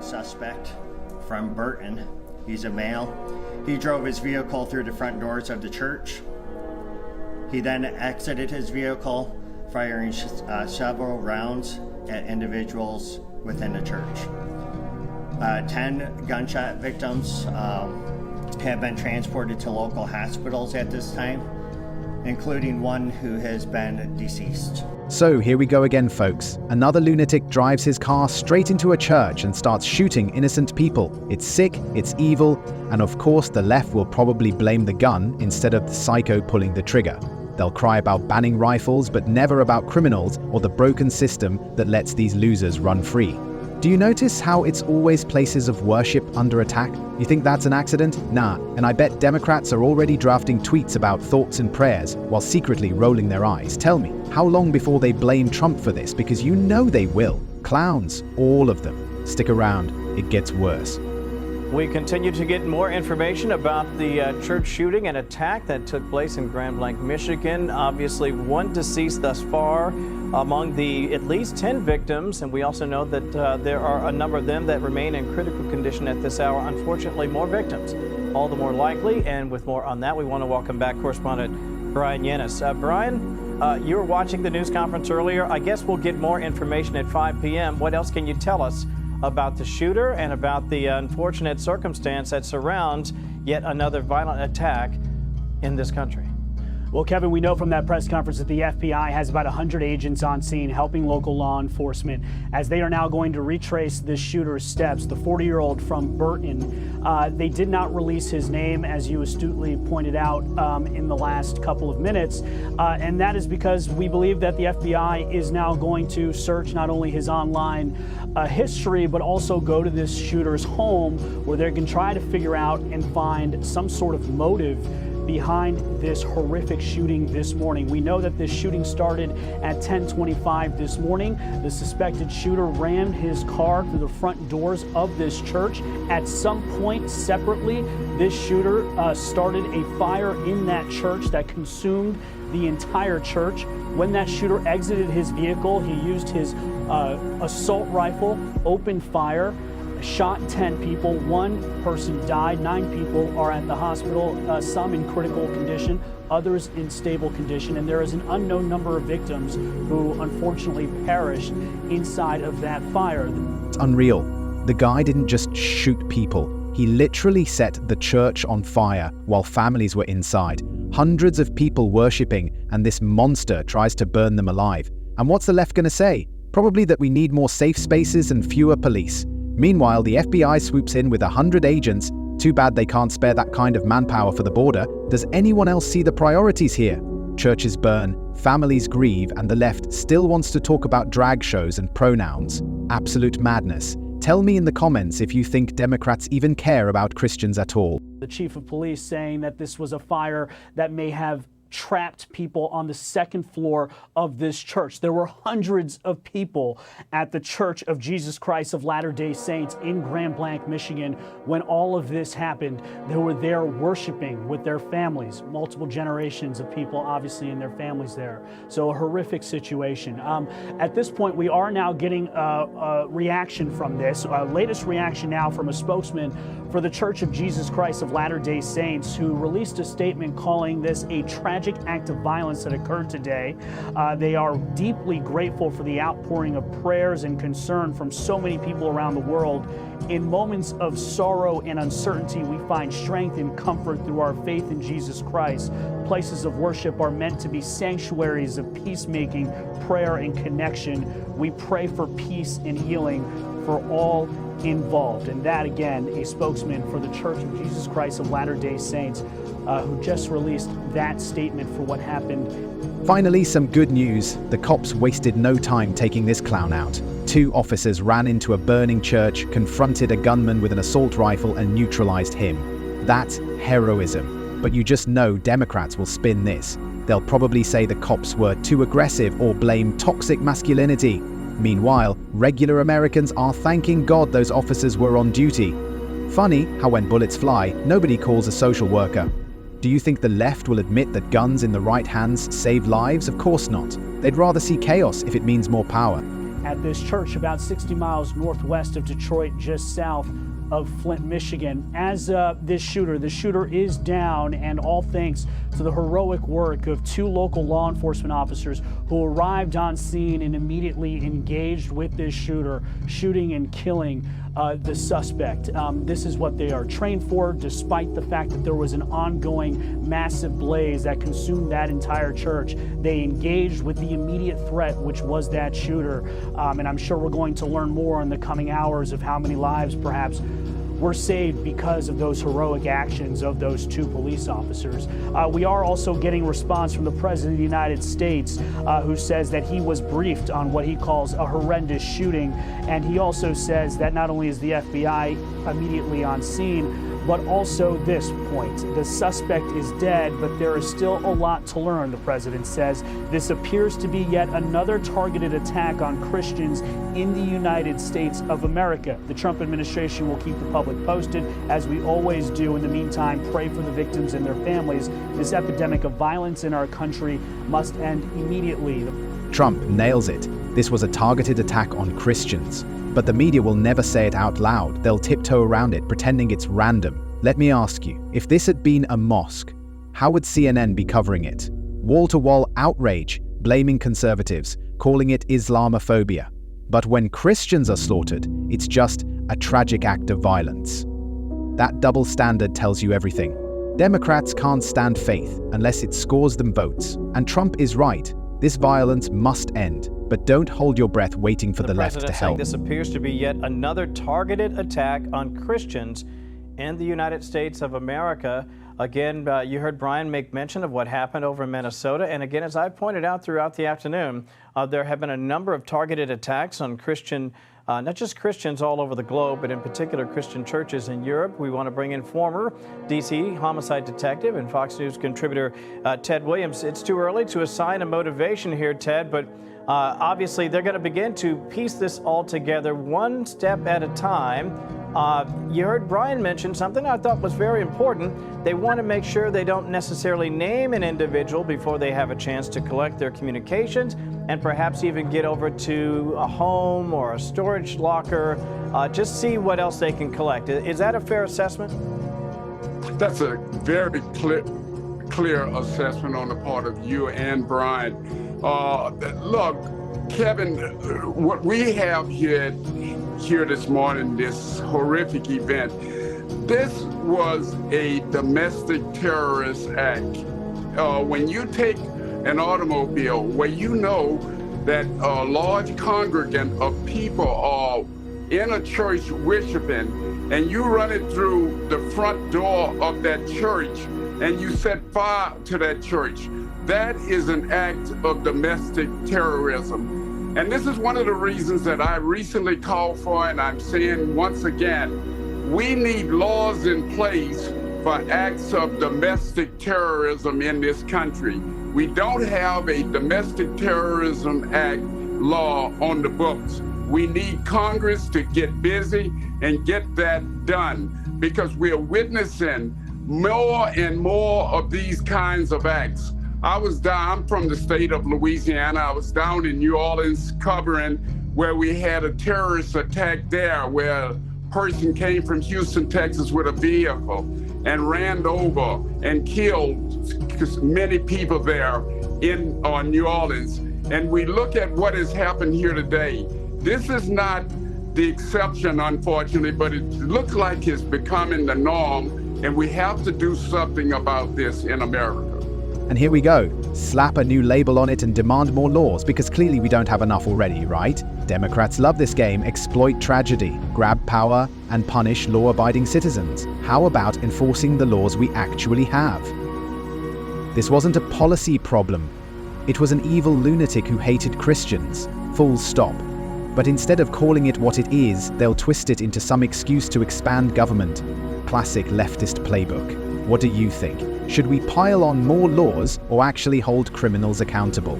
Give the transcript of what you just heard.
suspect from Burton. He's a male. He drove his vehicle through the front doors of the church. He then exited his vehicle, firing several rounds at individuals within the church. 10 gunshot victims have been transported to local hospitals at this time, including one who has been deceased. So here we go again, folks. Another lunatic drives his car straight into a church and starts shooting innocent people. It's sick, it's evil, and of course the left will probably blame the gun instead of the psycho pulling the trigger. They'll cry about banning rifles, but never about criminals or the broken system that lets these losers run free. Do you notice how it's always places of worship under attack? You think that's an accident? Nah, and I bet Democrats are already drafting tweets about thoughts and prayers while secretly rolling their eyes. Tell me, how long before they blame Trump for this? Because you know they will. Clowns, all of them. Stick around, it gets worse. We continue to get more information about the church shooting and attack that took place in Grand Blanc, Michigan. Obviously, one deceased thus far among the at least 10 victims, and we also know that there are a number of them that remain in critical condition at this hour. Unfortunately, more victims, all the more likely. And with more on that, we want to welcome back correspondent Brian Yanis. Brian, you were watching the news conference earlier. I guess we'll get more information at 5 p.m. What else can you tell us about the shooter and about the unfortunate circumstance that surrounds yet another violent attack in this country? Well, Kevin, we know from that press conference that the FBI has about 100 agents on scene helping local law enforcement as they are now going to retrace this shooter's steps, the 40-year-old from Burton. They did not release his name, as you astutely pointed out in the last couple of minutes, and that is because we believe that the FBI is now going to search not only his online history, but also go to this shooter's home where they can try to figure out and find some sort of motive behind this horrific shooting this morning. We know that this shooting started at 10:25 this morning. The suspected shooter rammed his car through the front doors of this church. At some point separately, this shooter started a fire in that church that consumed the entire church. When that shooter exited his vehicle, he used his assault rifle, opened fire, shot 10 people. One person died. 9 people are at the hospital, some in critical condition, others in stable condition, and there is an unknown number of victims who unfortunately perished inside of that fire. It's unreal. The guy didn't just shoot people. He literally set the church on fire while families were inside. Hundreds of people worshipping, and this monster tries to burn them alive. And what's the left gonna say? Probably that we need more safe spaces and fewer police. Meanwhile, the FBI swoops in with 100 agents. Too bad they can't spare that kind of manpower for the border. Does anyone else see the priorities here? Churches burn, families grieve, and the left still wants to talk about drag shows and pronouns. Absolute madness. Tell me in the comments if you think Democrats even care about Christians at all. The chief of police saying that this was a fire that may have trapped people on the second floor of this church. There were hundreds of people at the Church of Jesus Christ of Latter-day Saints in Grand Blanc, Michigan, when all of this happened. They were there worshiping with their families, multiple generations of people obviously and their families there. So a horrific situation. At this point, we are now getting a reaction from this. Latest reaction now from a spokesman for the Church of Jesus Christ of Latter-day Saints, who released a statement calling this a tragic act of violence that occurred today. They are deeply grateful for the outpouring of prayers and concern from so many people around the world. In moments of sorrow and uncertainty, we find strength and comfort through our faith in Jesus Christ. Places of worship are meant to be sanctuaries of peacemaking, prayer, and connection. We pray for peace and healing for all involved. And that, again, a spokesman for the Church of Jesus Christ of Latter-day Saints, who just released that statement for what happened. Finally, some good news. The cops wasted no time taking this clown out. 2 officers ran into a burning church, confronted a gunman with an assault rifle, and neutralized him. That's heroism. But you just know Democrats will spin this. They'll probably say the cops were too aggressive or blame toxic masculinity. Meanwhile, regular Americans are thanking God those officers were on duty. Funny how when bullets fly, nobody calls a social worker. Do you think the left will admit that guns in the right hands save lives? Of course not. They'd rather see chaos if it means more power. at this church about 60 miles northwest of Detroit, just south of Flint, Michigan. As the shooter is down, and all thanks to the heroic work of 2 local law enforcement officers who arrived on scene and immediately engaged with this shooter, shooting and killing the suspect. This is what they are trained for, despite the fact that there was an ongoing massive blaze that consumed that entire church. They engaged with the immediate threat, which was that shooter. And I'm sure we're going to learn more in the coming hours of how many lives perhaps were saved because of those heroic actions of those 2 police officers. We are also getting response from the President of the United States, who says that he was briefed on what he calls a horrendous shooting. And he also says that not only is the FBI immediately on scene, but also this point. The suspect is dead, but there is still a lot to learn, the president says. This appears to be yet another targeted attack on Christians in the United States of America. The Trump administration will keep the public posted, as we always do. In the meantime, pray for the victims and their families. This epidemic of violence in our country must end immediately. Trump nails it. This was a targeted attack on Christians. But the media will never say it out loud. They'll tiptoe around it, pretending it's random. Let me ask you, if this had been a mosque, how would CNN be covering it? Wall-to-wall outrage, blaming conservatives, calling it Islamophobia. But when Christians are slaughtered, it's just a tragic act of violence. That double standard tells you everything. Democrats can't stand faith unless it scores them votes. And Trump is right. This violence must end. But don't hold your breath waiting for the left to help. This appears to be yet another targeted attack on Christians in the United States of America. Again, you heard Brian make mention of what happened over in Minnesota. And again, as I pointed out throughout the afternoon, there have been a number of targeted attacks on Christian, not just Christians all over the globe, but in particular Christian churches in Europe. We want to bring in former D.C. homicide detective and Fox News contributor Ted Williams. It's too early to assign a motivation here, Ted, but obviously, they're going to begin to piece this all together one step at a time. You heard Brian mention something I thought was very important. They want to make sure they don't necessarily name an individual before they have a chance to collect their communications and perhaps even get over to a home or a storage locker, just see what else they can collect. Is that a fair assessment? That's a very clear assessment on the part of you and Brian. Look, Kevin, what we have here this morning, this horrific event, this was a domestic terrorist act. When you take an automobile where you know that a large congregant of people are in a church worshiping, and you run it through the front door of that church, and you set fire to that church, that is an act of domestic terrorism. And this is one of the reasons that I recently called for, and I'm saying once again, we need laws in place for acts of domestic terrorism in this country. We don't have a domestic terrorism act law on the books. We need Congress to get busy and get that done, because we're witnessing more and more of these kinds of acts. I'm from the state of Louisiana. I was down in New Orleans covering where we had a terrorist attack there, where a person came from Houston, Texas with a vehicle and ran over and killed many people there in New Orleans. And we look at what has happened here today. This is not the exception, unfortunately, but it looks like it's becoming the norm, and we have to do something about this in America. And here we go. Slap a new label on it and demand more laws, because clearly we don't have enough already, right? Democrats love this game. Exploit tragedy, grab power, and punish law-abiding citizens. How about enforcing the laws we actually have? This wasn't a policy problem. It was an evil lunatic who hated Christians. Full stop. But instead of calling it what it is, they'll twist it into some excuse to expand government. Classic leftist playbook. What do you think? Should we pile on more laws or actually hold criminals accountable?